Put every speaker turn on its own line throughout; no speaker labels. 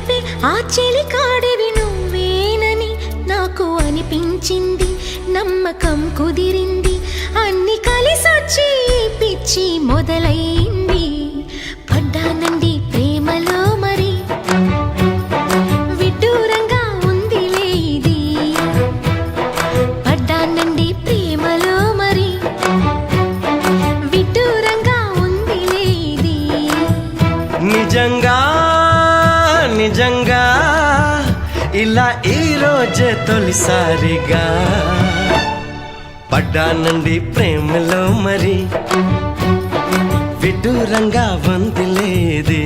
నువ్వే ఆ చెలికాడివి నువ్వేనని నాకు అనిపించింది, నమ్మకం కుదిరింది, అన్ని కలిసొచ్చి పిచ్చి మొదలైంది. పడ్డానండి ప్రేమలో మరి విడ్డూరంగా ఉందిలే ఇది. పడ్డానండి ప్రేమలో మరి విడ్డూరంగా ఉందిలే ఇది.
నిజంగా నిజంగా ఇలా ఈ రోజే తొలిసారిగా పడ్డానండి ప్రేమలో మరి విడ్డూరంగా వందిలేది.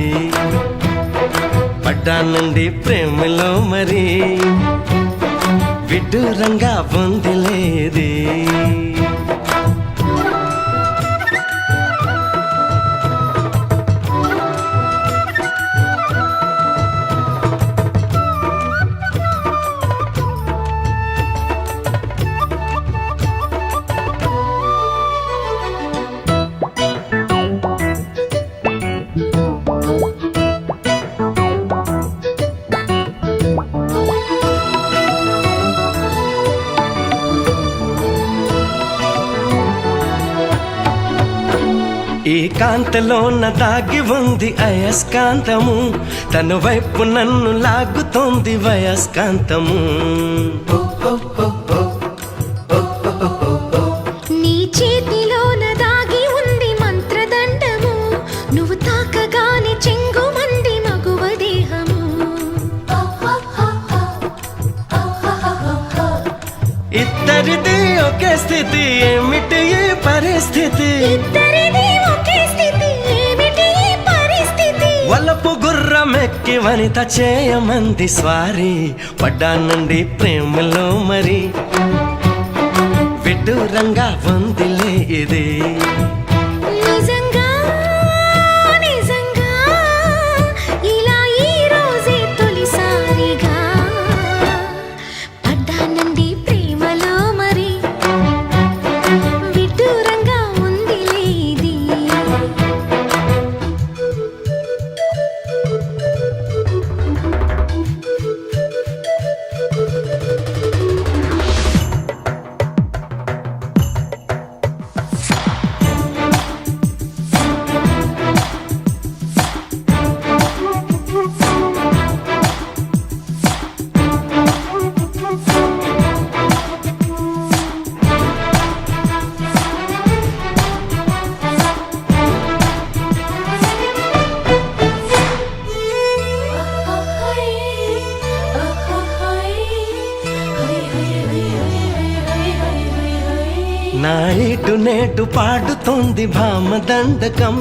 పడ్డానండి ప్రేమలో మరి విడ్డూరంగా వందిలేది. ఈ కాంతలోన దాగి ఉంది అయస్కాంతము, తన వైపు నన్ను లాగుతోంది వయస్కాంతము.
నీ చేతిలోన దాగి ఉంది మంత్రదండము, నువ్వు తాకగానే చెంగుమంది మగువ దేహము.
ఇద్దరిది ఒకే స్థితి, ఏమిటి ఈ పరిస్థితి? వలపు గుర్రమెక్కి వనిత చేయమంది స్వారీ. పడ్డానండి ప్రేమలో మరి విడ్డూరంగా వందిలే ఇది.
నిజంగా నిజంగా ఇలా ఈ రోజే తొలిసారిగా పడ్డానండి ప్రేమలో మరి విడ్డూరంగా ఉందిలే ఇది.
నా ఇటు నేటు పాడుతోంది భామదండకం,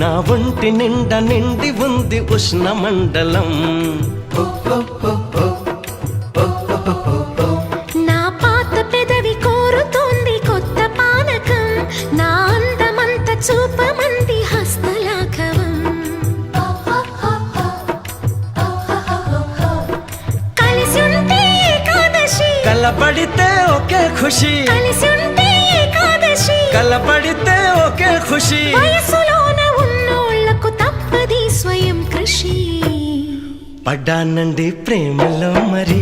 నా ఒంటి నిండా నిండి ఉంది ఉష్ణ మండలం.
నా పాత పెదవి కోరుతోంది కొత్త పానకం, నా అందమంత చూపమంది హస్తలాఘవం. కలిసి ఉంటే ఏకాదశి,
కలబడితే ఒకే ఖుషి,
కలిసి ఉంటే ఏకాదశి,
కలబడితే ఒకే ఖుషి.
వయసులోన ఉన్నోళ్లకు తప్పది స్వయం కృషి.
పడ్డానండి ప్రేమలో మరి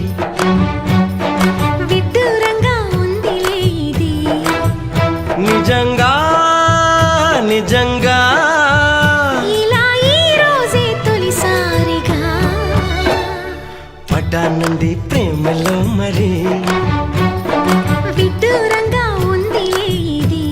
విడ్డూరంగా ఉందిలే ఇది.
నిజంగా నిజంగా
ఇలా ఈ రోజే తొలిసారిగా
పడ్డానండి ప్రేమలో మరి
విడ్డూరంగా ఉందిలే ఇది.